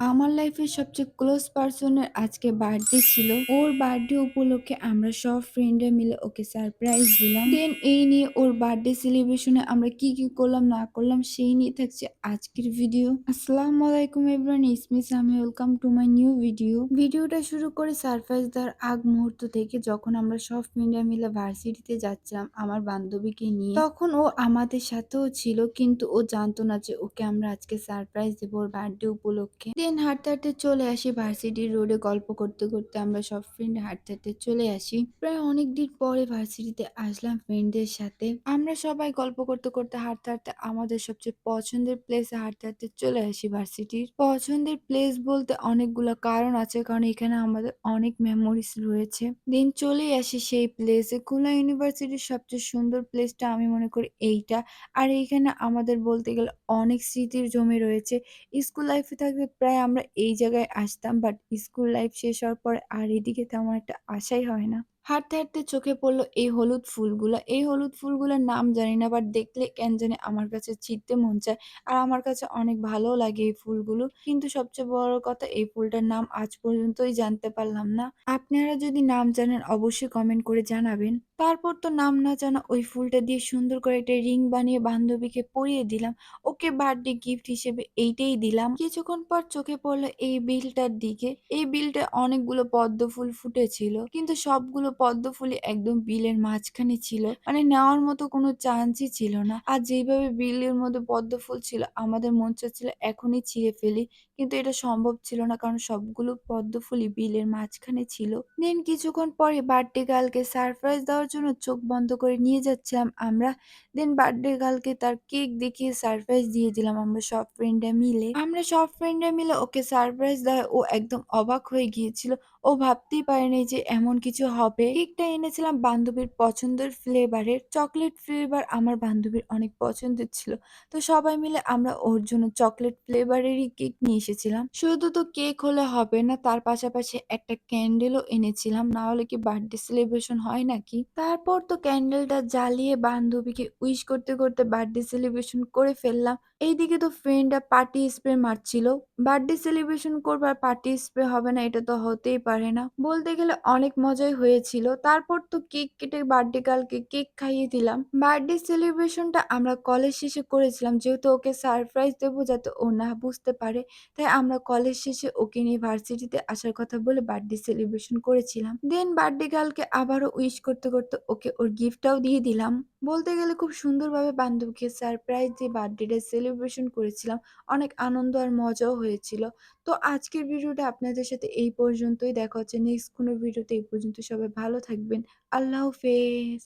আমার লাইফের সবচেয়ে ক্লোজ পারসনের আজকে বার্থডে ছিল। ওর বার্থডে উপলক্ষে আমরা সব ফ্রেন্ডরা মিলে ওকে সারপ্রাইজ দিলাম। দেন এই নিয়ে ওর বার্থডে সেলিব্রেশনে আমরা কি করলাম না করলাম সেই নিয়ে থাকছে আজকের ভিডিও। আসসালামু আলাইকুম everyone, it's me Sami, welcome to my new video. ভিডিওটা শুরু করে সারপ্রাইজ দেওয়ার আগ মুহূর্ত থেকে, যখন আমরা সব ফ্রেন্ডরা মিলে ভার্সিটিতে যাচ্ছিলাম আমার বান্ধবীকে নিয়ে, তখন ও আমাদের সাথেও ছিল, কিন্তু ও জানতো না যে ওকে আমরা আজকে সারপ্রাইজ দেবো ওর বার্থডে উপলক্ষে। দেন হাঁটতে হাঁটতে চলে আসি ভার্সিটির রোডে, গল্প করতে করতে আমরা সব ফ্রেন্ড হাঁটতে হাঁটতে চলে আসি। প্রায় অনেকদিন পরে ভার্সিটিতে আসলাম ফ্রেন্ডদের সাথে। আমরা সবাই গল্প করতে করতে হাঁটতে হাঁটতে আমাদের সবচেয়ে পছন্দের প্লেসে হাঁটতে হাঁটতে চলে আসি। ভার্সিটির পছন্দের প্লেস বলতে অনেকগুলো কারণ আছে, কারণ এখানে আমাদের অনেক মেমোরিজ রয়েছে। দেন চলে আসি সেই প্লেসে। খুলনা ইউনিভার্সিটির সবচেয়ে সুন্দর প্লেসটা আমি মনে করি এইটা। আর এইখানে আমাদের বলতে গেলে অনেক স্মৃতির জমে রয়েছে। স্কুল লাইফে থাকতে প্রায় আমরা এই জায়গায় আসতাম, বাট স্কুল লাইফ শেষ হওয়ার পরে আর এদিকে তেমন একটা আশাই হয় না। হাঁটতে হাঁটতে চোখে পড়লো এই হলুদ ফুলগুলা। এই হলুদ ফুলগুলার নাম জানি না, বাট দেখলে কেন জানি আমার কাছে ছিঁড়তে মন চায়। আর আমার কাছে অনেক ভালোও লাগে এই ফুলগুলো, কিন্তু সবচেয়ে বড় কথা এই ফুলটার নাম আজ পর্যন্তই জানতে পারলাম না। আপনারা যদি নাম জানেন অবশ্যই কমেন্ট করে জানাবেন। তারপর তো নাম না জানা ওই ফুলটা দিয়ে সুন্দর করে একটা রিং বানিয়ে বান্ধবীকে পরিয়ে দিলাম। ওকে বার্থডে গিফট হিসেবে এইটাই দিলাম। কিছুক্ষণ পর চোখে পড়লো এই বিলটার দিকে। এই বিলটায় অনেকগুলো পদ্ম ফুল ফুটেছিল, কিন্তু সবগুলো পদ্ম ফুলই একদম বিলের মাঝখানে ছিল, মানে নেওয়ার মতো কোনো চান্সই ছিল না। আর যেইভাবে বিলের মধ্যে পদ্ম ফুল ছিল আমাদের মন চাচ্ছিল এখনই ছিঁড়ে ফেলি, কিন্তু এটা সম্ভব ছিল না, কারণ সবগুলো পদ্ম ফুলই বিলের মাঝখানে ছিল। দেন কিছুক্ষণ পরে বার্থডে গার্লকে সারপ্রাইজ দেওয়ার জন্য চোখ বন্ধ করে নিয়ে যাচ্ছিলাম আমরা। দেন বার্থডে গার্লকে তার কেক দেখিয়ে সারপ্রাইজ দিয়ে দিলাম আমরা সব ফ্রেন্ডরা মিলে। আমরা সব ফ্রেন্ডরা মিলে ওকে সারপ্রাইজ দেওয়ায় ও একদম অবাক হয়ে গিয়েছিল। ও ভাবতেই পারেনি যে এমন কিছু হবে। কেকটা এনেছিলাম বান্ধবীর পছন্দের ফ্লেভারের, চকলেট ফ্লেভার আমার বান্ধবীর অনেক পছন্দের ছিল। তো সবাই মিলে আমরা ওর জন্য চকলেট ফ্লেভারেরই কেক নিয়ে এসেছিলাম। শুধু তো কেক হলে হবে না, তার পাশাপাশি একটা ক্যান্ডেলও এনেছিলাম, না হলে কি বার্থডে সেলিব্রেশন হয় নাকি। তারপর তো ক্যান্ডেলটা জ্বালিয়ে বান্ধবীকে উইশ করতে করতে বার্থডে সেলিব্রেশন করে ফেললাম। এইদিকে তো ফ্রেন্ডরা পার্টি স্প্রে মারছিল। বার্থডে সেলিব্রেশন করবো আর পার্টি স্প্রে হবে না, এটা তো হতেই পারে না। বলতে গেলে অনেক মজাই হয়েছিল। তারপর তো কেক কেটে বার্থডে গার্লকে কেক খাইয়ে দিলাম। বার্থডে সেলিব্রেশনটা আমরা কলেজ শেষে করেছিলাম, যেহেতু ওকে সারপ্রাইজ দেবো যাতে ও না বুঝতে পারে, তাই আমরা কলেজ শেষে ওকে নিয়ে ভার্সিটিতে আসার কথা বলে বার্থডে সেলিব্রেশন করেছিলাম। দেন বার্থডে গার্লকে আবারও উইশ করতে করতে ওকে ওর গিফটটাও দিয়ে দিলাম। বলতে গেলে খুব সুন্দরভাবে বান্ধবীকে সারপ্রাইজ দিয়ে বার্থডেটা সেলিব্রেশন করেছিলাম। অনেক আনন্দ আর মজাও হয়েছিল। তো আজকের ভিডিওটা আপনাদের সাথে এই পর্যন্তই। দেখা হচ্ছে নেক্সট কোনো ভিডিওতে। এই পর্যন্ত সবাই ভালো থাকবেন। আল্লাহ হাফেজ।